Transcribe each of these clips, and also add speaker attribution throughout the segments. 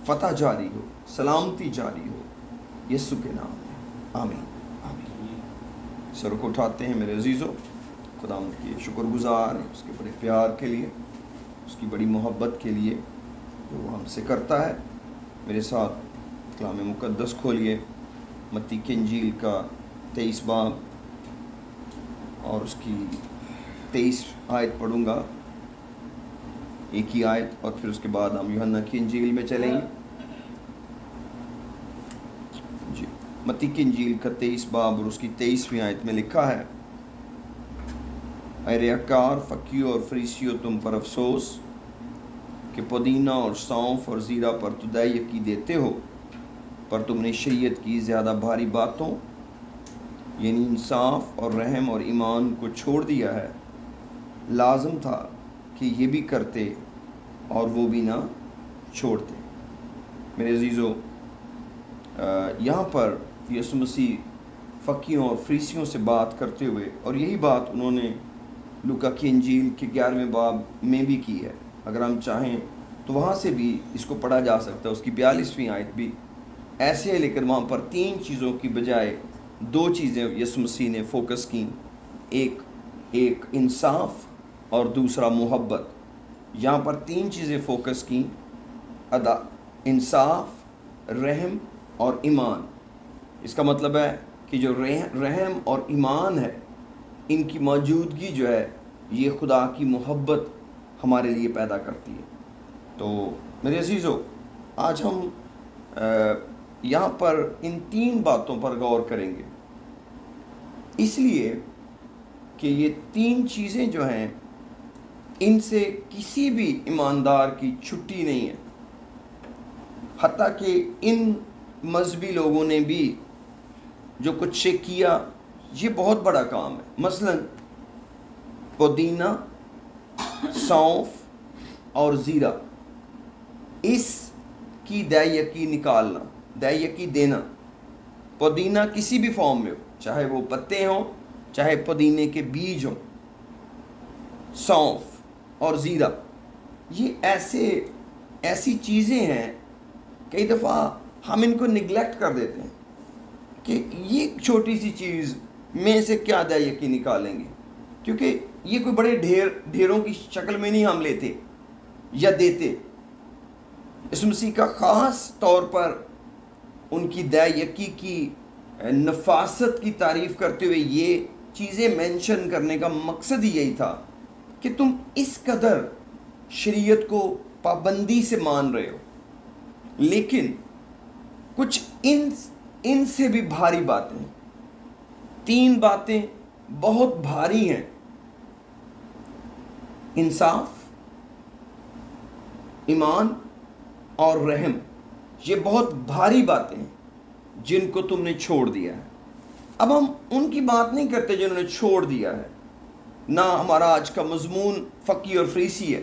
Speaker 1: فتح جاری ہو، سلامتی جاری ہو، یسوع کے نام میں آمین آمین۔ سر کو اٹھاتے ہیں میرے عزیزوں، خدا کی شکر گزار ہیں اس کے بڑے پیار کے لیے، اس کی بڑی محبت کے لیے جو وہ ہم سے کرتا ہے۔ میرے ساتھ کلام مقدس کھولیے، متی کی انجیل کا 23 باب اور اس کی 23 آیت پڑھوں گا، ایک ہی آیت، اور پھر اس کے بعد ہم یوحنا کی انجیل میں چلیں گے۔ جی، متی کی انجیل کا 23 باب اور اس کی 23ویں آیت میں لکھا ہے، اے ریاکار، فقیوں اور فریسیوں، تم پر افسوس کہ پودینہ اور سونف اور زیرہ پر تو دے یقین دیتے ہو، پر تم نے شریعت کی زیادہ بھاری باتوں یعنی انصاف اور رحم اور ایمان کو چھوڑ دیا ہے۔ لازم تھا کہ یہ بھی کرتے اور وہ بھی نہ چھوڑتے۔ میرے عزیزو، یہاں پر یسوع مسیح فقیوں اور فریسیوں سے بات کرتے ہوئے، اور یہی بات انہوں نے لوکا کی انجیل کے 11ویں باب میں بھی کی ہے، اگر ہم چاہیں تو وہاں سے بھی اس کو پڑھا جا سکتا ہے۔ اس کی 42ویں آیت بھی ایسے ہے، لیکن وہاں پر 3 چیزوں کی بجائے 2 چیزیں یسوع مسیح نے فوکس کیں، ایک انصاف اور دوسرا محبت۔ یہاں پر 3 چیزیں فوکس کیں، انصاف، رحم اور ایمان۔ اس کا مطلب ہے کہ جو رحم اور ایمان ہے، ان کی موجودگی جو ہے یہ خدا کی محبت ہمارے لیے پیدا کرتی ہے۔ تو میرے عزیزو، آج ہم یہاں پر ان 3 باتوں پر غور کریں گے، اس لیے کہ یہ 3 چیزیں جو ہیں ان سے کسی بھی ایماندار کی چھٹی نہیں ہے، حتیٰ کہ ان مذہبی لوگوں نے بھی جو کچھ کیا، یہ بہت بڑا کام ہے۔ مثلا پودینہ، سونف اور زیرہ، اس کی دے یقی نکالنا، دے یقی دینا۔ پودینہ کسی بھی فارم میں ہو، چاہے وہ پتے ہوں، چاہے پودینے کے بیج ہوں، سونف اور زیرہ، یہ ایسی چیزیں ہیں کئی دفعہ ہم ان کو نگلیکٹ کر دیتے ہیں کہ یہ چھوٹی سی چیز میں سے کیا دے یقی نکالیں گے، کیونکہ یہ کوئی بڑے ڈھیروں کی شکل میں نہیں ہم لیتے یا دیتے۔ یسوع مسیح کا خاص طور پر ان کی دے یقی کی نفاست کی تعریف کرتے ہوئے یہ چیزیں مینشن کرنے کا مقصد ہی یہی تھا کہ تم اس قدر شریعت کو پابندی سے مان رہے ہو، لیکن کچھ ان سے بھی بھاری باتیں، 3 باتیں بہت بھاری ہیں، انصاف، ایمان اور رحم۔ یہ بہت بھاری باتیں ہیں جن کو تم نے چھوڑ دیا ہے۔ اب ہم ان کی بات نہیں کرتے جنہوں نے چھوڑ دیا ہے، نہ ہمارا آج کا مضمون فقی اور فریسی ہے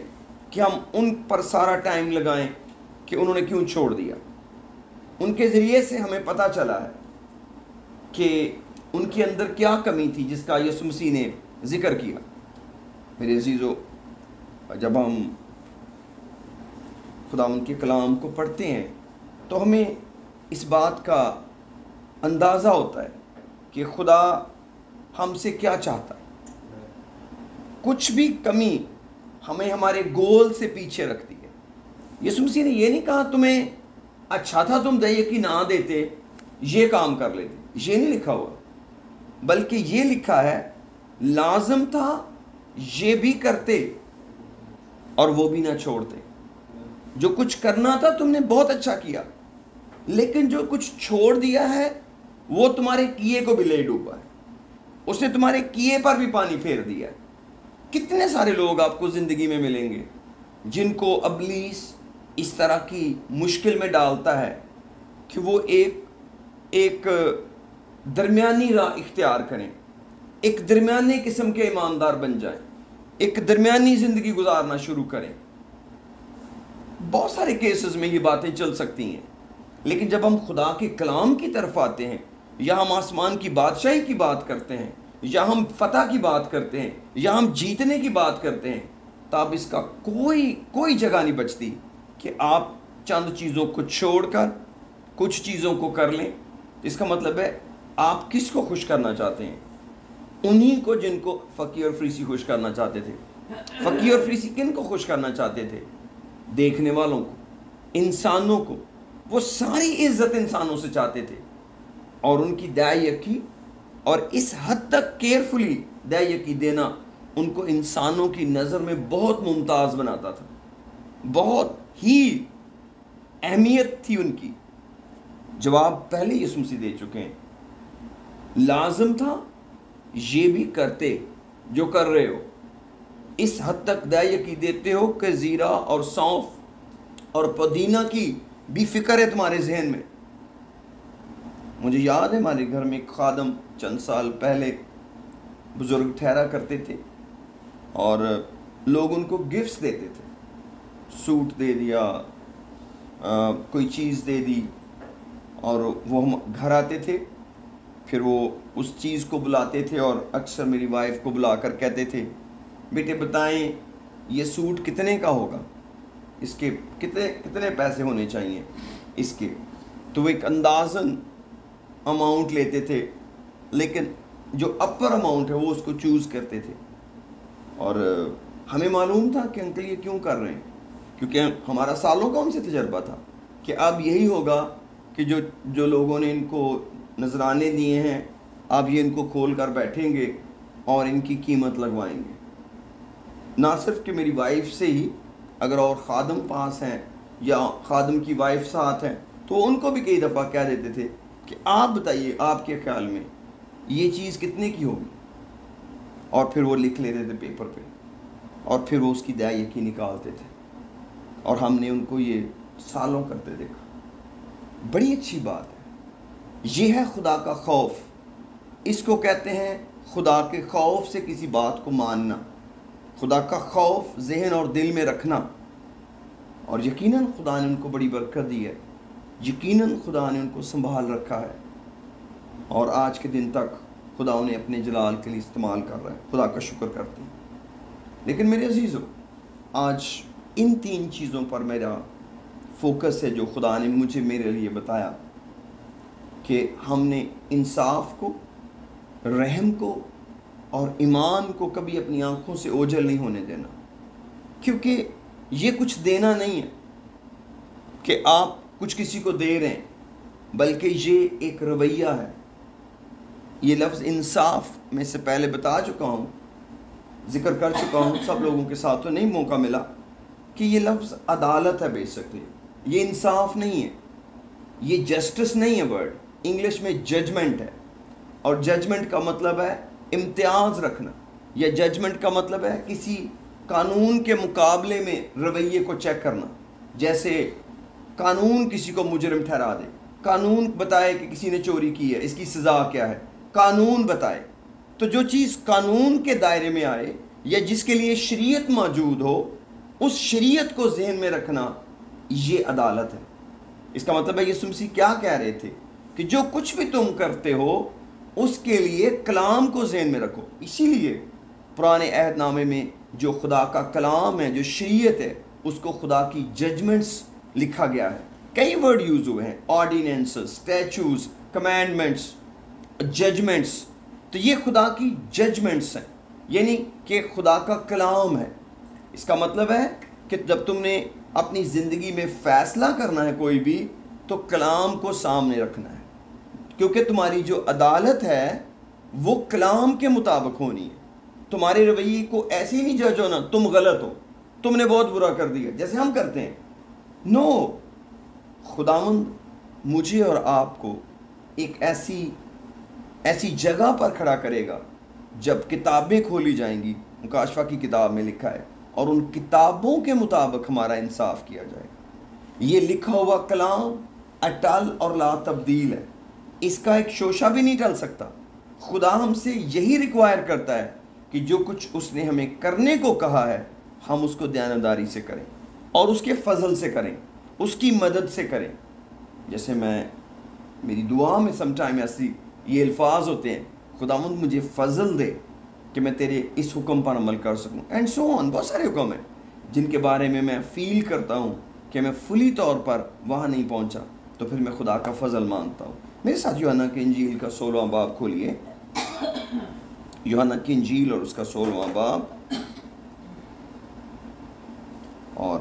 Speaker 1: کہ ہم ان پر سارا ٹائم لگائیں کہ انہوں نے کیوں چھوڑ دیا۔ ان کے ذریعے سے ہمیں پتہ چلا ہے کہ ان کے اندر کیا کمی تھی جس کا یسوع مسیح نے ذکر کیا۔ میرے عزیزو، جب ہم خداوند کے کلام کو پڑھتے ہیں تو ہمیں اس بات کا اندازہ ہوتا ہے کہ خدا ہم سے کیا چاہتا ہے۔ کچھ بھی کمی ہمیں ہمارے گول سے پیچھے رکھتی ہے۔ یسوع مسیح نے یہ نہیں کہا تمہیں اچھا تھا تم دے یقین نہ دیتے، یہ کام کر لیتے، یہ نہیں لکھا ہوا، بلکہ یہ لکھا ہے لازم تھا یہ بھی کرتے اور وہ بھی نہ چھوڑتے۔ جو کچھ کرنا تھا تم نے بہت اچھا کیا، لیکن جو کچھ چھوڑ دیا ہے وہ تمہارے کیے کو بھی لے ڈوبا ہے، اس نے تمہارے کیے پر بھی پانی پھیر دیا ہے۔ کتنے سارے لوگ آپ کو زندگی میں ملیں گے جن کو ابلیس اس طرح کی مشکل میں ڈالتا ہے کہ وہ ایک درمیانی راہ اختیار کریں، ایک درمیانی قسم کے ایماندار بن جائیں، ایک درمیانی زندگی گزارنا شروع کریں۔ بہت سارے کیسز میں یہ باتیں چل سکتی ہیں، لیکن جب ہم خدا کے کلام کی طرف آتے ہیں، یا ہم آسمان کی بادشاہی کی بات کرتے ہیں، یا ہم فتح کی بات کرتے ہیں، یا ہم جیتنے کی بات کرتے ہیں، تب اس کا کوئی جگہ نہیں بچتی کہ آپ چند چیزوں کو چھوڑ کر کچھ چیزوں کو کر لیں، اس کا مطلب ہے آپ کس کو خوش کرنا چاہتے ہیں؟ انہی کو جن کو فقی اور فریسی خوش کرنا چاہتے تھے۔ فقی اور فریسی کن کو خوش کرنا چاہتے تھے؟ دیکھنے والوں کو، انسانوں کو۔ وہ ساری عزت انسانوں سے چاہتے تھے، اور ان کی داعیکی اور اس حد تک کیئرفلی داعیکی دینا ان کو انسانوں کی نظر میں بہت ممتاز بناتا تھا، بہت ہی اہمیت تھی ان کی۔ جواب پہلے یسوع مسیح دے چکے ہیں، لازم تھا یہ بھی کرتے جو کر رہے ہو، اس حد تک داعیکی دیتے ہو کہ زیرہ اور سونف اور پودینہ کی بھی فکر ہے تمہارے ذہن میں۔ مجھے یاد ہے ہمارے گھر میں ایک خادم چند سال پہلے بزرگ ٹھہرا کرتے تھے، اور لوگ ان کو گفٹس دیتے تھے، سوٹ دے دیا، کوئی چیز دے دی، اور وہ ہم گھر آتے تھے، پھر وہ اس چیز کو بلاتے تھے، اور اکثر میری وائف کو بلا کر کہتے تھے بیٹے بتائیں یہ سوٹ کتنے کا ہوگا، اس کے کتنے پیسے ہونے چاہیے اس کے۔ تو وہ ایک اندازاً اماؤنٹ لیتے تھے، لیکن جو اپر اماؤنٹ ہے وہ اس کو چوز کرتے تھے، اور ہمیں معلوم تھا کہ انکل یہ کیوں کر رہے ہیں، کیونکہ ہمارا سالوں کا ان سے تجربہ تھا کہ اب یہی ہوگا کہ جو لوگوں نے ان کو نذرانے دیے ہیں، اب یہ ان کو کھول کر بیٹھیں گے اور ان کی قیمت لگوائیں گے۔ نہ صرف کہ میری وائف سے ہی، اگر اور خادم پاس ہیں یا خادم کی وائف ساتھ ہیں تو ان کو بھی کئی دفعہ کہہ دیتے تھے کہ آپ بتائیے آپ کے خیال میں یہ چیز کتنے کی ہوگی، اور پھر وہ لکھ لیتے تھے پیپر پہ، اور پھر وہ اس کی داعیکی نکالتے تھے، اور ہم نے ان کو یہ سالوں کرتے دیکھا۔ بڑی اچھی بات ہے، یہ ہے خدا کا خوف، اس کو کہتے ہیں خدا کے خوف سے کسی بات کو ماننا، خدا کا خوف ذہن اور دل میں رکھنا۔ اور یقیناً خدا نے ان کو بڑی برکت دی ہے، یقیناً خدا نے ان کو سنبھال رکھا ہے، اور آج کے دن تک خدا انہیں اپنے جلال کے لیے استعمال کر رہا ہے، خدا کا شکر کرتے ہیں۔ لیکن میرے عزیزو، آج ان 3 چیزوں پر میرا فوکس ہے جو خدا نے میرے لیے بتایا، کہ ہم نے انصاف کو، رحم کو اور ایمان کو کبھی اپنی آنکھوں سے اوجھل نہیں ہونے دینا، کیونکہ یہ کچھ دینا نہیں ہے کہ آپ کچھ کسی کو دے رہے ہیں، بلکہ یہ ایک رویہ ہے۔ یہ لفظ انصاف میں سے پہلے بتا چکا ہوں، ذکر کر چکا ہوں، سب لوگوں کے ساتھ تو نہیں موقع ملا، کہ یہ لفظ عدالت ہے بیسکلی، یہ انصاف نہیں ہے، یہ جسٹس نہیں ہے، ورڈ انگلش میں ججمنٹ ہے، اور ججمنٹ کا مطلب ہے امتیاز رکھنا، یا ججمنٹ کا مطلب ہے کسی قانون کے مقابلے میں رویے کو چیک کرنا۔ جیسے قانون کسی کو مجرم ٹھہرا دے، قانون بتائے کہ کسی نے چوری کی ہے، اس کی سزا کیا ہے، قانون بتائے، تو جو چیز قانون کے دائرے میں آئے یا جس کے لیے شریعت موجود ہو، اس شریعت کو ذہن میں رکھنا، یہ عدالت ہے۔ اس کا مطلب ہے یسوع مسیح کیا کہہ رہے تھے کہ جو کچھ بھی تم کرتے ہو اس کے لیے کلام کو ذہن میں رکھو۔ اسی لیے پرانے عہد نامے میں جو خدا کا کلام ہے، جو شریعت ہے، اس کو خدا کی ججمنٹس لکھا گیا ہے۔ کئی ورڈ یوز ہوئے ہیں، آرڈیننسز، اسٹیچوز، کمانڈمنٹس، ججمنٹس، تو یہ خدا کی ججمنٹس ہیں، یعنی کہ خدا کا کلام ہے۔ اس کا مطلب ہے کہ جب تم نے اپنی زندگی میں فیصلہ کرنا ہے کوئی بھی، تو کلام کو سامنے رکھنا ہے، کیونکہ تمہاری جو عدالت ہے وہ کلام کے مطابق ہونی ہے۔ تمہارے رویے کو ایسے ہی نہیں جج ہونا تم غلط ہو، تم نے بہت برا کر دیا جیسے ہم کرتے ہیں۔ نو، خداوند مجھے اور آپ کو ایک ایسی جگہ پر کھڑا کرے گا جب کتابیں کھولی جائیں گی، مکاشفہ کی کتاب میں لکھا ہے، اور ان کتابوں کے مطابق ہمارا انصاف کیا جائے گا۔ یہ لکھا ہوا کلام اٹل اور لا تبدیل ہے، اس کا ایک شوشہ بھی نہیں ٹل سکتا۔ خدا ہم سے یہی ریکوائر کرتا ہے کہ جو کچھ اس نے ہمیں کرنے کو کہا ہے ہم اس کو دیانتداری سے کریں، اور اس کے فضل سے کریں، اس کی مدد سے کریں۔ جیسے میری دعا میں سم ٹائم ایسی یہ الفاظ ہوتے ہیں، خداوند مجھے فضل دے کہ میں تیرے اس حکم پر عمل کر سکوں، اینڈ سو آن۔ بہت سارے حکم ہیں جن کے بارے میں فیل کرتا ہوں کہ میں فلی طور پر وہاں نہیں پہنچا تو پھر میں خدا کا فضل مانتا ہوں۔ میرے ساتھ یوحنا کی انجیل کا 16واں باب کھولیے، یوحنا کی انجیل اور اس کا 16واں باب، اور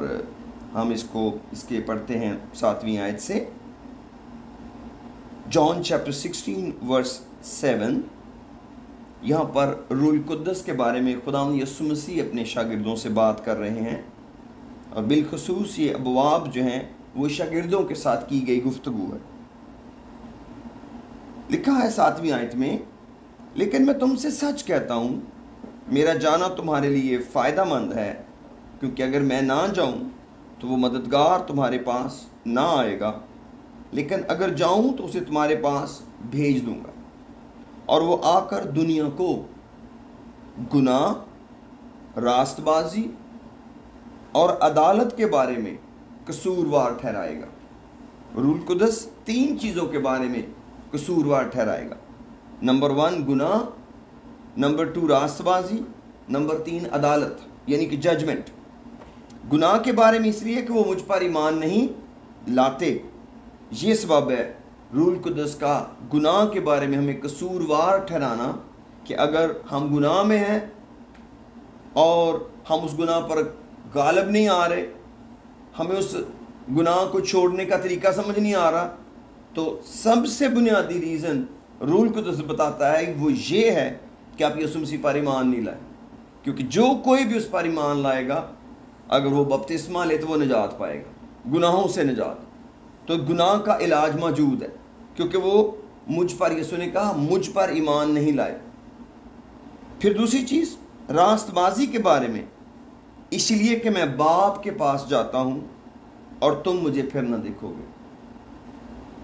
Speaker 1: ہم اس کے پڑھتے ہیں 7ویں آیت سے۔ جان چیپٹر 16 ورس 7، یہاں پر روح القدس کے بارے میں خداوند یسوع مسیح اپنے شاگردوں سے بات کر رہے ہیں، اور بالخصوص یہ ابواب جو ہیں وہ شاگردوں کے ساتھ کی گئی گفتگو ہے۔ لکھا ہے 7ویں آیت میں، لیکن میں تم سے سچ کہتا ہوں میرا جانا تمہارے لیے فائدہ مند ہے، کیونکہ اگر میں نہ جاؤں تو وہ مددگار تمہارے پاس نہ آئے گا، لیکن اگر جاؤں تو اسے تمہارے پاس بھیج دوں گا، اور وہ آ کر دنیا کو گناہ، راست بازی اور عدالت کے بارے میں قصوروار ٹھہرائے گا۔ روح القدس 3 چیزوں کے بارے میں قصوروار ٹھہرائے گا۔ نمبر 1 گناہ، نمبر 2 راست بازی، نمبر 3 عدالت یعنی کہ ججمنٹ۔ گناہ کے بارے میں اس لیے کہ وہ مجھ پر ایمان نہیں لاتے، یہ سبب ہے روح القدس کا گناہ کے بارے میں ہمیں قصوروار ٹھہرانا، کہ اگر ہم گناہ میں ہیں اور ہم اس گناہ پر غالب نہیں آ رہے، ہمیں اس گناہ کو چھوڑنے کا طریقہ سمجھ نہیں آ رہا، تو سب سے بنیادی ریزن روح القدس بتاتا ہے وہ یہ ہے کہ آپ یسوع مسیح پر ایمان نہیں لائے، کیونکہ جو کوئی بھی اس پر ایمان لائے گا، اگر وہ بپتسمہ لے تو وہ نجات پائے گا، گناہوں سے نجات۔ تو گناہ کا علاج موجود ہے، کیونکہ وہ مجھ پر، یسوع نے کہا مجھ پر ایمان نہیں لائے۔ پھر دوسری چیز راست بازی کے بارے میں، اس لیے کہ میں باپ کے پاس جاتا ہوں اور تم مجھے پھر نہ دیکھو گے۔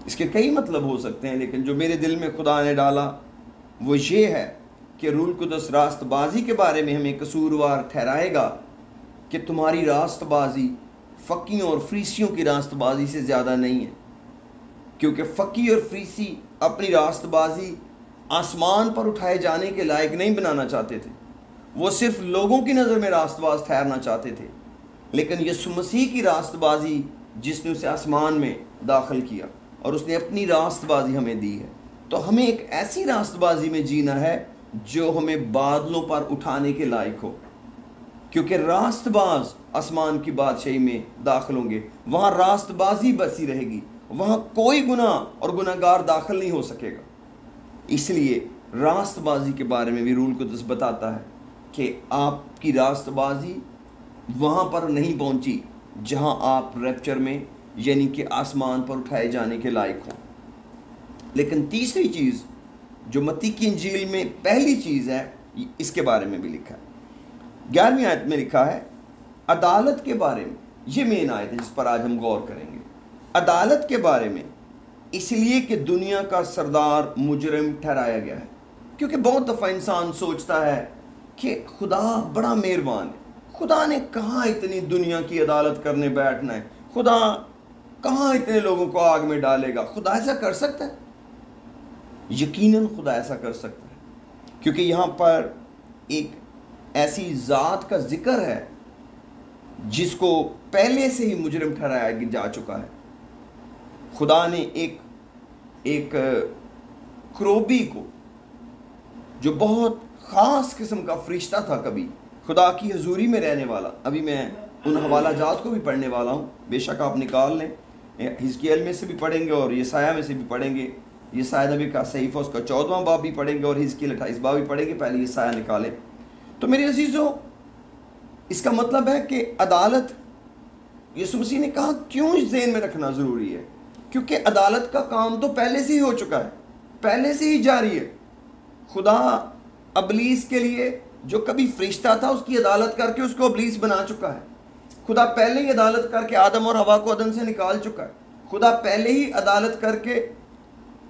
Speaker 1: اس کے کئی مطلب ہو سکتے ہیں، لیکن جو میرے دل میں خدا نے ڈالا وہ یہ ہے کہ روح القدس راست بازی کے بارے میں ہمیں قصوروار ٹھہرائے گا کہ تمہاری راست بازی فقیوں اور فریسیوں کی راست بازی سے زیادہ نہیں ہے، کیونکہ فقی اور فریسی اپنی راست بازی آسمان پر اٹھائے جانے کے لائق نہیں بنانا چاہتے تھے، وہ صرف لوگوں کی نظر میں راست باز ٹھہرنا چاہتے تھے، لیکن یسوع مسیح کی راست بازی جس نے اسے آسمان میں داخل کیا اور اس نے اپنی راست بازی ہمیں دی ہے، تو ہمیں ایک ایسی راست بازی میں جینا ہے جو ہمیں بادلوں پر اٹھانے کے لائق ہو، کیونکہ راست باز آسمان کی بادشاہی میں داخل ہوں گے، وہاں راست بازی بسی رہے گی، وہاں کوئی گناہ اور گناہگار داخل نہیں ہو سکے گا۔ اس لیے راست بازی کے بارے میں بھی روح القدس بتاتا ہے کہ آپ کی راست بازی وہاں پر نہیں پہنچی جہاں آپ ریپچر میں یعنی کہ آسمان پر اٹھائے جانے کے لائق ہوں۔ لیکن تیسری چیز جو متی کی انجیل میں پہلی چیز ہے، اس کے بارے میں بھی لکھا ہے، 11ویں آیت میں لکھا ہے عدالت کے بارے میں۔ یہ مین آیت ہے جس پر آج ہم غور کریں گے۔ عدالت کے بارے میں اس لیے کہ دنیا کا سردار مجرم ٹھہرایا گیا ہے، کیونکہ بہت دفعہ انسان سوچتا ہے کہ خدا بڑا مہربان ہے، خدا نے کہاں اتنی دنیا کی عدالت کرنے بیٹھنا ہے، خدا کہاں اتنے لوگوں کو آگ میں ڈالے گا، خدا ایسا کر سکتا ہے؟ یقیناً خدا ایسا کر سکتا ہے، کیونکہ یہاں پر ایک ایسی ذات کا ذکر ہے جس کو پہلے سے ہی مجرم ٹھہرایا جا چکا ہے۔ خدا نے ایک کروبی کو، جو بہت خاص قسم کا فرشتہ تھا، کبھی خدا کی حضوری میں رہنے والا، ابھی میں ان حوالہ جات کو بھی پڑھنے والا ہوں، بے شک آپ نکال لیں، حزقیل میں سے بھی پڑھیں گے اور یسایہ میں سے بھی پڑھیں گے، یسایہ نبی کا صحیفہ اس کا 14واں باب بھی پڑھیں گے اور حزقیل 28 باب بھی پڑھیں گے، پہلے یسایہ نکالیں۔ تو میرے عزیزوں، اس کا مطلب ہے کہ عدالت، یسوع مسیح نے کہا کیوں اس ذہن میں رکھنا ضروری ہے، کیونکہ عدالت کا کام تو پہلے سے ہی ہو چکا ہے، پہلے سے ہی جاری ہے۔ خدا ابلیس کے لیے جو کبھی فرشتہ تھا اس کی عدالت کر کے اس کو ابلیس بنا چکا ہے، خدا پہلے ہی عدالت کر کے آدم اور حوا کو عدن سے نکال چکا ہے، خدا پہلے ہی عدالت کر کے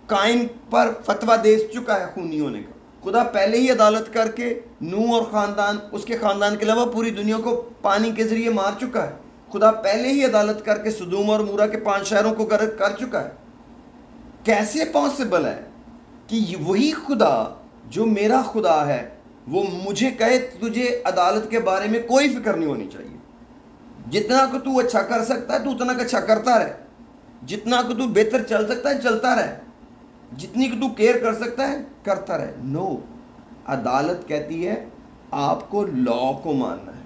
Speaker 1: قائن پر فتویٰ دے چکا ہے خونی ہونے کا، خدا پہلے ہی عدالت کر کے نوح اور خاندان، اس کے خاندان کے علاوہ پوری دنیا کو پانی کے ذریعے مار چکا ہے، خدا پہلے ہی عدالت کر کے سدوم اور مورا کے 5 شہروں کو غرق کر چکا ہے۔ کیسے پاسبل ہے کہ وہی خدا جو میرا خدا ہے وہ مجھے کہے تجھے عدالت کے بارے میں کوئی فکر نہیں ہونی چاہیے؟ جتنا کہ تو اچھا کر سکتا ہے تو اتنا کہ اچھا کرتا رہے، جتنا کہ تو بہتر چل سکتا ہے چلتا رہے، جتنی کہ تو کیئر کر سکتا ہے کرتا رہے۔ نو، عدالت کہتی ہے آپ کو لا کو ماننا ہے،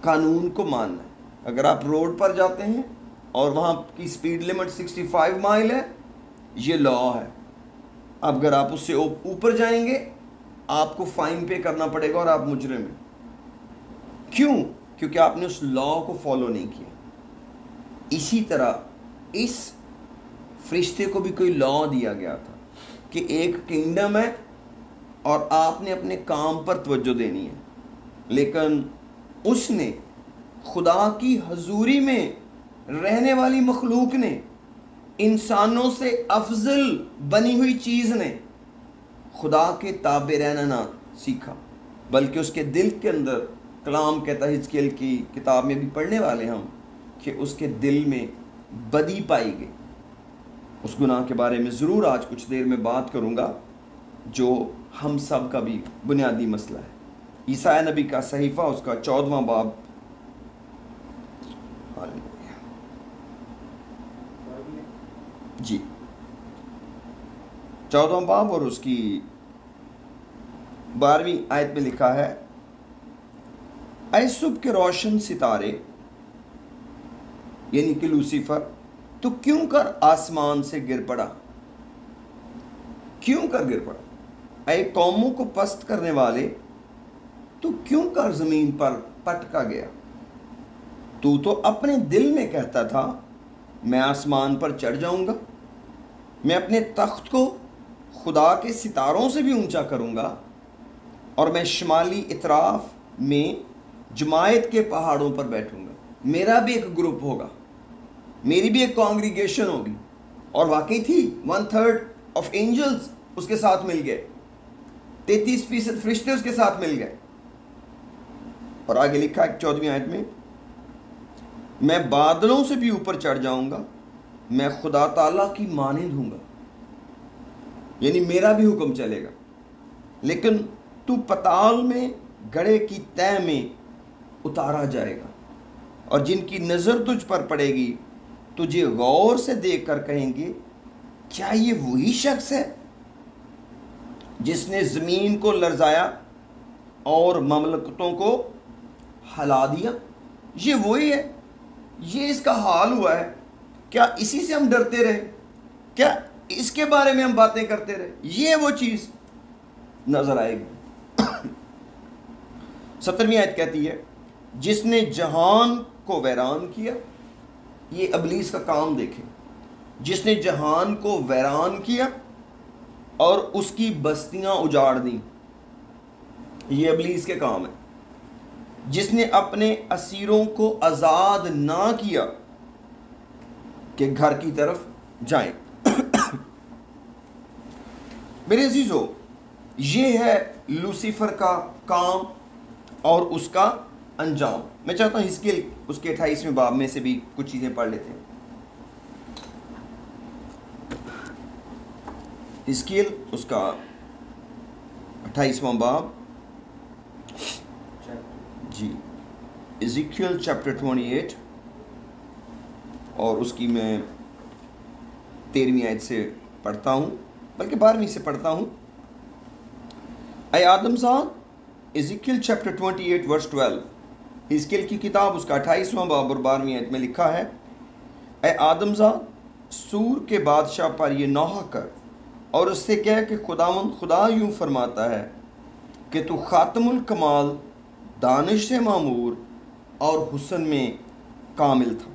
Speaker 1: قانون کو ماننا ہے۔ اگر آپ روڈ پر جاتے ہیں اور وہاں کی سپیڈ لیمٹ 65 مائل ہے، یہ لا ہے۔ اگر آپ اس سے اوپر جائیں گے آپ کو فائن پے کرنا پڑے گا اور آپ مجرم ہیں۔ کیوں؟ کیونکہ آپ نے اس لا کو فالو نہیں کیا۔ اسی طرح اس فرشتے کو بھی کوئی لا دیا گیا تھا کہ ایک کنگڈم ہے اور آپ نے اپنے کام پر توجہ دینی ہے، لیکن اس نے خدا کی حضوری میں رہنے والی مخلوق نے، انسانوں سے افضل بنی ہوئی چیز نے خدا کے تابع رہنا نہ سیکھا، بلکہ اس کے دل کے اندر، کلام کہتا ہے حزقیل کی کتاب میں بھی پڑھنے والے ہم، کہ اس کے دل میں بدی پائی گئی۔ اس گناہ کے بارے میں ضرور آج کچھ دیر میں بات کروں گا جو ہم سب کا بھی بنیادی مسئلہ ہے۔ عیسیٰ نبی کا صحیفہ اس کا 14واں باب، جی 14واں باب اور اس کی 12ویں آیت میں لکھا ہے، اے صبح کے روشن ستارے، یعنی کہ لوسیفر، تو کیوں کر آسمان سے گر پڑا؟ کیوں کر گر پڑا؟ اے قوموں کو پست کرنے والے، تو کیوں کر زمین پر پٹکا گیا؟ تو اپنے دل میں کہتا تھا میں آسمان پر چڑھ جاؤں گا، میں اپنے تخت کو خدا کے ستاروں سے بھی اونچا کروں گا، اور میں شمالی اطراف میں جماعت کے پہاڑوں پر بیٹھوں گا۔ میرا بھی ایک گروپ ہوگا، میری بھی ایک کانگریگیشن ہوگی۔ اور واقعی تھی، 1/3 آف اینجلز اس کے ساتھ مل گئے، 33% فرشتے اس کے ساتھ مل گئے۔ اور آگے لکھا ہے 14ویں آیت میں، میں بادلوں سے بھی اوپر چڑھ جاؤں گا، میں خدا تعالیٰ کی مانند ہوں گا، یعنی میرا بھی حکم چلے گا۔ لیکن تو پتال میں گڑھے کی تہ میں اتارا جائے گا، اور جن کی نظر تجھ پر پڑے گی تجھے غور سے دیکھ کر کہیں گے کیا یہ وہی شخص ہے جس نے زمین کو لرزایا اور مملکتوں کو ہلا دیا؟ یہ وہی ہے، یہ اس کا حال ہوا ہے۔ کیا اسی سے ہم ڈرتے رہے؟ کیا اس کے بارے میں ہم باتیں کرتے رہے؟ یہ وہ چیز نظر آئے گی۔ 17ویں آیت کہتی ہے، جس نے جہان کو ویران کیا۔ یہ ابلیس کا کام دیکھیں، جس نے جہان کو ویران کیا اور اس کی بستیاں اجاڑ دیں، یہ ابلیس کے کام ہے۔ جس نے اپنے اسیروں کو آزاد نہ کیا کہ گھر کی طرف جائیں۔ میرے عزیزو، یہ ہے لوسیفر کا کام اور اس کا انجام۔ میں چاہتا ہوں حزقیل اس کے 28ویں باب میں سے بھی کچھ چیزیں پڑھ لیتے ہیں۔ حزقیل اس کا 28واں باب، جی ایزیکیل چیپٹر 28، اور اس کی میں 13ویں آیت سے پڑھتا ہوں، بلکہ 12ویں سے پڑھتا ہوں۔ اے آدم زاد، ایزیکیل چیپٹر 28 ورس 12، حزقیل کی کتاب اس کا 28واں باب اور 12ویں آیت میں لکھا ہے، اے آدم زاد، سور کے بادشاہ پر یہ نوحہ کر اور اس سے کہہ کہ خداوند خدا یوں فرماتا ہے کہ تو خاتم الکمال، دانش سے معمور اور حسن میں کامل تھا۔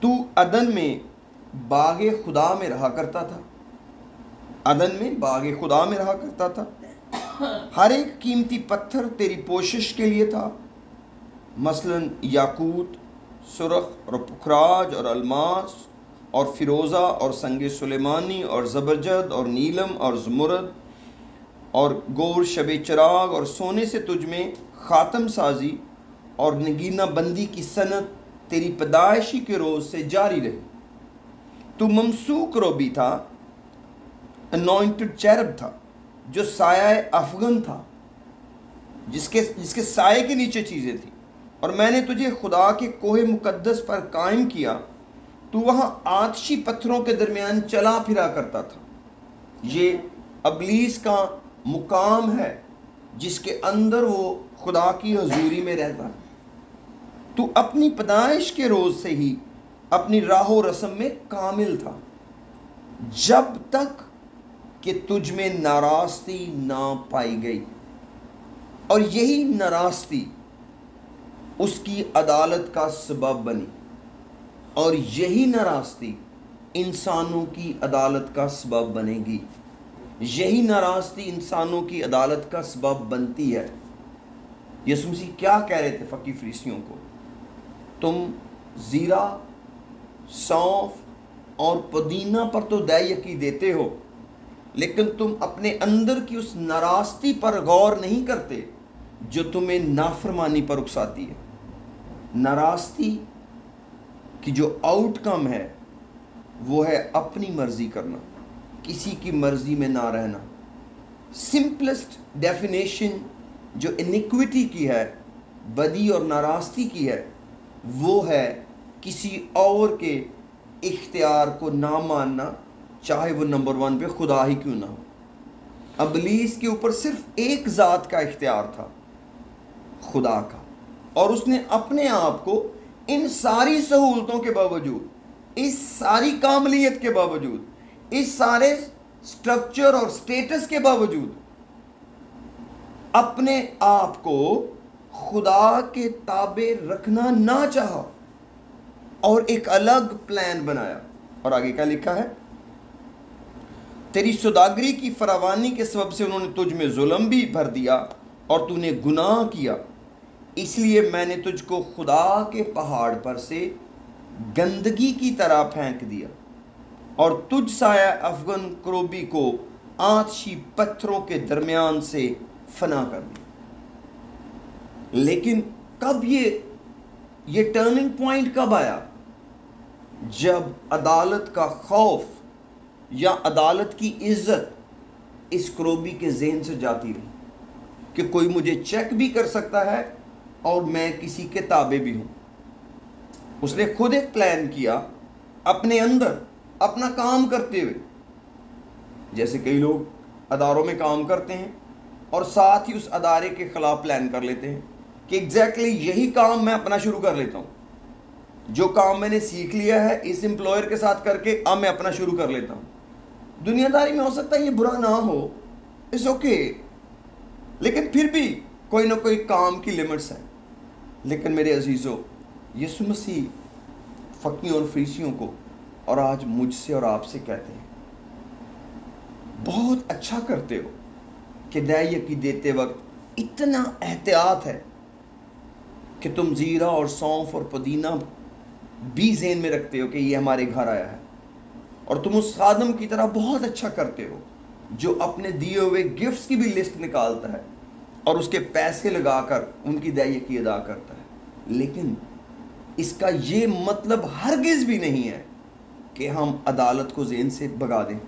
Speaker 1: تو عدن میں باغ خدا میں رہا کرتا تھا، عدن میں باغ خدا میں رہا کرتا تھا۔ ہر ایک قیمتی پتھر تیری پوشش کے لیے تھا، مثلاً یاقوت، سرخ اور پکھراج اور الماس اور فیروزہ اور سنگ سلیمانی اور زبرجد اور نیلم اور زمرد اور گور شب چراغ اور سونے سے تجھ میں خاتم سازی اور نگینہ بندی کی صنعت تیری پیدائشی کے روز سے جاری رہی۔ تو ممسوک روبی تھا، انوائنٹڈ چیرب تھا جو سایہ افغن تھا، جس کے سائے کے نیچے چیزیں تھیں، اور میں نے تجھے خدا کے کوہ مقدس پر قائم کیا، تو وہاں آتشی پتھروں کے درمیان چلا پھرا کرتا تھا۔ یہ ابلیس کا مقام ہے جس کے اندر وہ خدا کی حضوری میں رہتا ہے۔ تو اپنی پیدائش کے روز سے ہی اپنی راہ و رسم میں کامل تھا، جب تک کہ تجھ میں ناراستی نہ پائی گئی، اور یہی ناراستی اس کی عدالت کا سبب بنی، اور یہی ناراستی انسانوں کی عدالت کا سبب بنے گی۔ یہی ناراستی انسانوں کی عدالت کا سبب بنتی ہے۔ یسوع مسیح کیا کہہ رہے تھے فقی فریسیوں کو؟ تم زیرہ، سونف اور پودینہ پر تو دہیکی دیتے ہو، لیکن تم اپنے اندر کی اس ناراستی پر غور نہیں کرتے جو تمہیں نافرمانی پر اکساتی ہے۔ ناراستی کی جو آؤٹ کم ہے وہ ہے اپنی مرضی کرنا، کسی کی مرضی میں نہ رہنا۔ سمپلسٹ ڈیفینیشن جو انیکویٹی کی ہے، بدی اور ناراستی کی ہے، وہ ہے کسی اور کے اختیار کو نہ ماننا، چاہے وہ نمبر 1 پہ خدا ہی کیوں نہ ہو۔ ابلیس کے اوپر صرف ایک ذات کا اختیار تھا، خدا کا، اور اس نے اپنے آپ کو ان ساری سہولتوں کے باوجود، اس ساری کاملیت کے باوجود، اس سارے سٹرکچر اور سٹیٹس کے باوجود اپنے آپ کو خدا کے تابع رکھنا نہ چاہا، اور ایک الگ پلان بنایا۔ اور آگے کیا لکھا ہے؟ تیری سوداگری کی فراوانی کے سبب سے انہوں نے تجھ میں ظلم بھی بھر دیا، اور تو نے گناہ کیا، اس لیے میں نے تجھ کو خدا کے پہاڑ پر سے گندگی کی طرح پھینک دیا، اور تجھ سایہ افغن کروبی کو آتشی پتھروں کے درمیان سے فنا کر دیا۔ لیکن کب یہ ٹرننگ پوائنٹ کب آیا؟ جب عدالت کا خوف یا عدالت کی عزت اس کروبی کے ذہن سے جاتی رہی کہ کوئی مجھے چیک بھی کر سکتا ہے اور میں کسی کے تابع بھی ہوں۔ اس نے خود ایک پلان کیا اپنے اندر، اپنا کام کرتے ہوئے، جیسے کئی لوگ اداروں میں کام کرتے ہیں اور ساتھ ہی اس ادارے کے خلاف پلان کر لیتے ہیں کہ ایگزیکٹلی یہی کام میں اپنا شروع کر لیتا ہوں، جو کام میں نے سیکھ لیا ہے اس امپلائر کے ساتھ کر کے اب میں اپنا شروع کر لیتا ہوں۔ دنیا داری میں ہو سکتا ہے یہ برا نہ ہو، اٹس اوکے، لیکن پھر بھی کوئی نہ کوئی کام کی لمٹس ہیں۔ لیکن میرے عزیزو، یسوع مسیح فقیوں اور فریسیوں کو اور آج مجھ سے اور آپ سے کہتے ہیں، بہت اچھا کرتے ہو کہ دہیکی دیتے وقت اتنا احتیاط ہے کہ تم زیرہ اور سونف اور پودینہ بھی ذہن میں رکھتے ہو کہ یہ ہمارے گھر آیا ہے، اور تم اس خادم کی طرح بہت اچھا کرتے ہو جو اپنے دیے ہوئے گفٹس کی بھی لسٹ نکالتا ہے اور اس کے پیسے لگا کر ان کی دہیکی ادا کرتا ہے۔ لیکن اس کا یہ مطلب ہرگز بھی نہیں ہے کہ ہم عدالت کو ذہن سے بھگا دیں،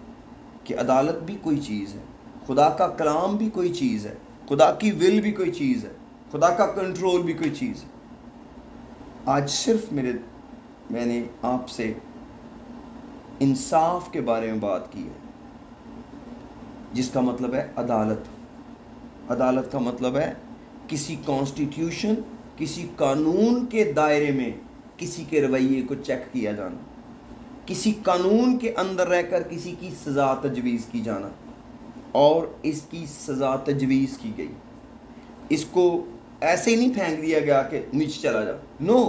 Speaker 1: کہ عدالت بھی کوئی چیز ہے، خدا کا کلام بھی کوئی چیز ہے، خدا کی ول بھی کوئی چیز ہے، خدا کا کنٹرول بھی کوئی چیز ہے۔ آج صرف میں نے آپ سے انصاف کے بارے میں بات کی ہے، جس کا مطلب ہے عدالت۔ عدالت کا مطلب ہے کسی کانسٹیٹیوشن، کسی قانون کے دائرے میں کسی کے رویے کو چیک کیا جانا، کسی قانون کے اندر رہ کر کسی کی سزا تجویز کی جانا، اور اس کی سزا تجویز کی گئی۔ اس کو ایسے ہی نہیں پھینک دیا گیا کہ نیچے چلا جا، نو،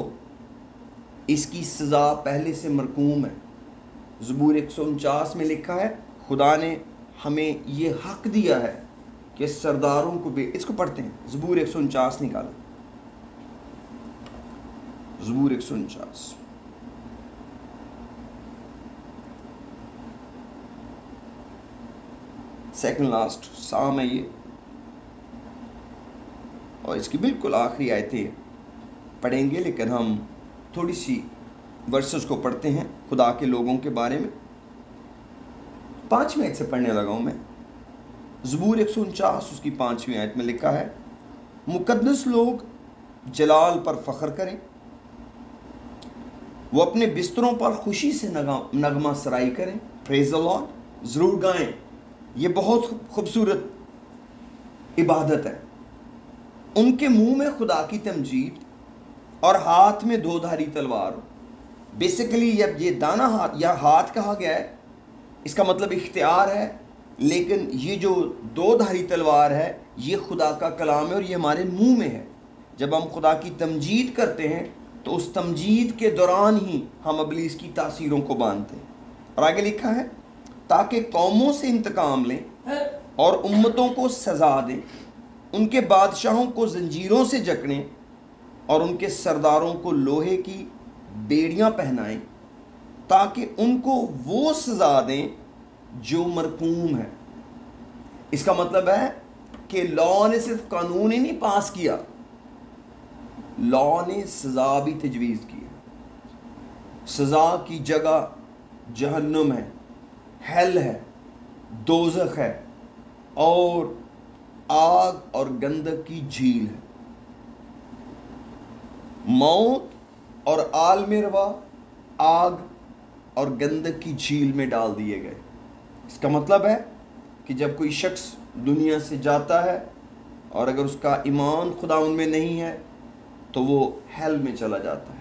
Speaker 1: اس کی سزا پہلے سے مرقوم ہے۔ زبور 149 میں لکھا ہے، خدا نے ہمیں یہ حق دیا ہے کہ سرداروں کو بھی، اس کو پڑھتے ہیں، زبور 149 نکالا، زبور 149، سیکنڈ لاسٹ سام ہے یہ، اور اس کی بالکل آخری آیتیں پڑھیں گے، لیکن ہم تھوڑی سی ورسز کو پڑھتے ہیں خدا کے لوگوں کے بارے میں۔ 5ویں آیت سے پڑھنے لگا ہوں میں۔ زبور 149 اس کی 5ویں آیت میں لکھا ہے، مقدس لوگ جلال پر فخر کریں، وہ اپنے بستروں پر خوشی سے نغمہ سرائی کریں، پریز دی لارڈ، ضرور گائیں۔ یہ بہت خوبصورت عبادت ہے۔ ان کے منہ میں خدا کی تمجید اور ہاتھ میں دو دھاری تلوار ہو۔ بیسیکلی جب یہ دانا ہاتھ یا ہاتھ کہا گیا ہے، اس کا مطلب اختیار ہے، لیکن یہ جو دو دھاری تلوار ہے یہ خدا کا کلام ہے اور یہ ہمارے منہ میں ہے۔ جب ہم خدا کی تمجید کرتے ہیں تو اس تمجید کے دوران ہی ہم ابلیس کی تاثیروں کو باندھتے ہیں۔ اور آگے لکھا ہے، تاکہ قوموں سے انتقام لیں اور امتوں کو سزا دیں، ان کے بادشاہوں کو زنجیروں سے جکڑیں اور ان کے سرداروں کو لوہے کی بیڑیاں پہنائیں، تاکہ ان کو وہ سزا دیں جو مرقوم ہے۔ اس کا مطلب ہے کہ لاء نے صرف قانون ہی نہیں پاس کیا، لاء نے سزا بھی تجویز کی ہے۔ سزا کی جگہ جہنم ہے، ہیل ہے، دوزخ ہے اور آگ اور گندک کی جھیل ہے۔ موت اور عالم روا آگ اور گندک کی جھیل میں ڈال دیے گئے۔ اس کا مطلب ہے کہ جب کوئی شخص دنیا سے جاتا ہے اور اگر اس کا ایمان خدا ان میں نہیں ہے تو وہ ہیل میں چلا جاتا ہے،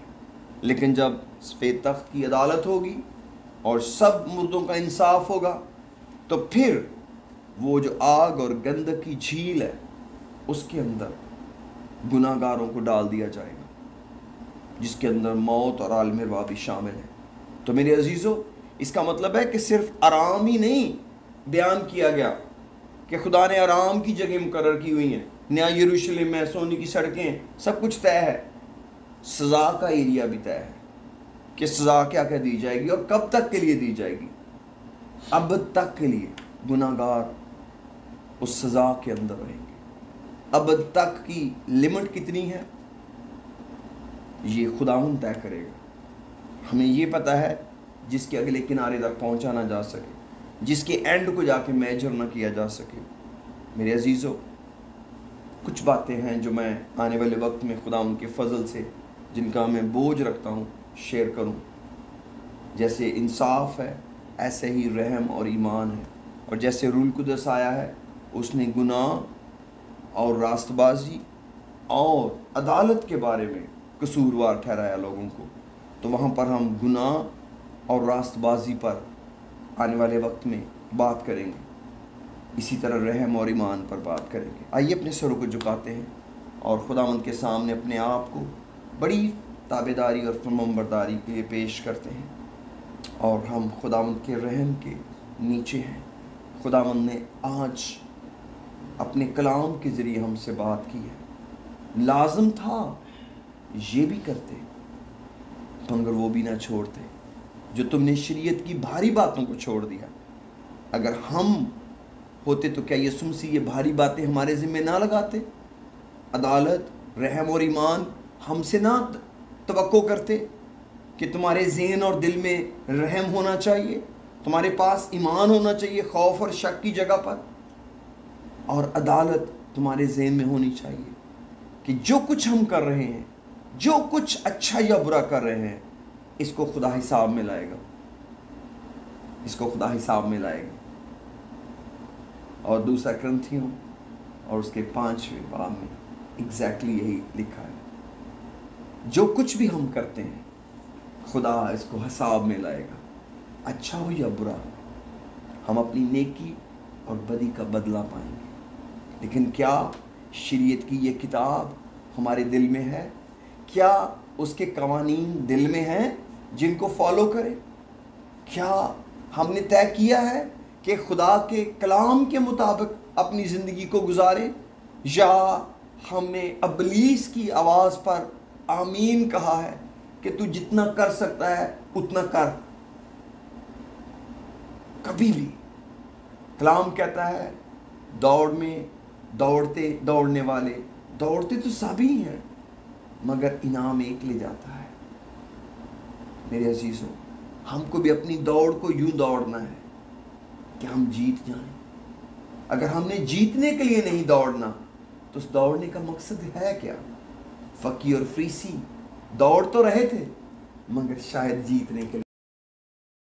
Speaker 1: لیکن جب سفید تخت کی عدالت ہوگی اور سب مردوں کا انصاف ہوگا تو پھر وہ جو آگ اور گندک کی جھیل ہے اس کے اندر گناہ گاروں کو ڈال دیا جائے گا، جس کے اندر موت اور عالم روا بھی شامل ہے۔ تو میرے عزیزو، اس کا مطلب ہے کہ صرف آرام ہی نہیں بیان کیا گیا کہ خدا نے آرام کی جگہ مقرر کی ہوئی ہیں، نیا یروشلم میں سونے کی سڑکیں، سب کچھ طے ہے۔ سزا کا ایریا بھی طے ہے کہ سزا کیا کیا دی جائے گی اور کب تک کے لیے دی جائے گی۔ اب تک کے لیے گناہ گار اس سزا کے اندر رہیں گے۔ اب تک کی لمٹ کتنی ہے یہ خداوند طے کرے گا۔ ہمیں یہ پتہ ہے جس کے اگلے کنارے تک پہنچا نہ جا سکے، جس کے اینڈ کو جا کے میجر نہ کیا جا سکے۔ میرے عزیزو، کچھ باتیں ہیں جو میں آنے والے وقت میں خداوند کے فضل سے جن کا میں بوجھ رکھتا ہوں شیئر کروں۔ جیسے انصاف ہے ایسے ہی رحم اور ایمان ہے، اور جیسے روح القدس آیا ہے اس نے گناہ اور راست بازی اور عدالت کے بارے میں قصوروار ٹھہرایا لوگوں کو، تو وہاں پر ہم گناہ اور راست بازی پر آنے والے وقت میں بات کریں گے، اسی طرح رحم اور ایمان پر بات کریں گے۔ آئیے اپنے سروں کو جھکاتے ہیں اور خداوند کے سامنے اپنے آپ کو بڑی تابعداری اور فرمانبرداری کے لیے پیش کرتے ہیں، اور ہم خداوند کے رحم کے نیچے ہیں۔ خداوند نے آج اپنے کلام کے ذریعے ہم سے بات کی ہے۔ لازم تھا یہ بھی کرتے مگر وہ بھی نہ چھوڑتے جو تم نے شریعت کی بھاری باتوں کو چھوڑ دیا۔ اگر ہم ہوتے تو کیا یسوع مسیح یہ بھاری باتیں ہمارے ذمہ نہ لگاتے؟ عدالت، رحم اور ایمان ہم سے نہ توقع کرتے کہ تمہارے ذہن اور دل میں رحم ہونا چاہیے، تمہارے پاس ایمان ہونا چاہیے خوف اور شک کی جگہ پر، اور عدالت تمہارے ذہن میں ہونی چاہیے کہ جو کچھ ہم کر رہے ہیں، جو کچھ اچھا یا برا کر رہے ہیں، اس کو خدا حساب میں لائے گا، اس کو خدا حساب میں لائے گا۔ اور دوسرا کرنتھیوں اور اس کے 5ویں باب میں ایگزیکٹلی یہی لکھا ہے، جو کچھ بھی ہم کرتے ہیں خدا اس کو حساب میں لائے گا، اچھا ہو یا برا، ہم اپنی نیکی اور بدی کا بدلہ پائیں گے۔ لیکن کیا شریعت کی یہ کتاب ہمارے دل میں ہے؟ کیا اس کے قوانین دل میں ہیں جن کو فالو کریں؟ کیا ہم نے طے کیا ہے کہ خدا کے کلام کے مطابق اپنی زندگی کو گزاریں، یا ہم نے ابلیس کی آواز پر آمین کہا ہے کہ تو جتنا کر سکتا ہے اتنا کر؟ کبھی بھی کلام کہتا ہے دوڑ میں دوڑنے والے دوڑتے تو سبھی ہیں مگر انعام ایک لے جاتا ہے۔ میرے عزیزوں، ہم کو بھی اپنی دوڑ کو یوں دوڑنا ہے کہ ہم جیت جائیں۔ اگر ہم نے جیتنے کے لیے نہیں دوڑنا تو اس دوڑنے کا مقصد ہے کیا؟ فقی اور فریسی دوڑ تو رہے تھے مگر شاید جیتنے کے لیے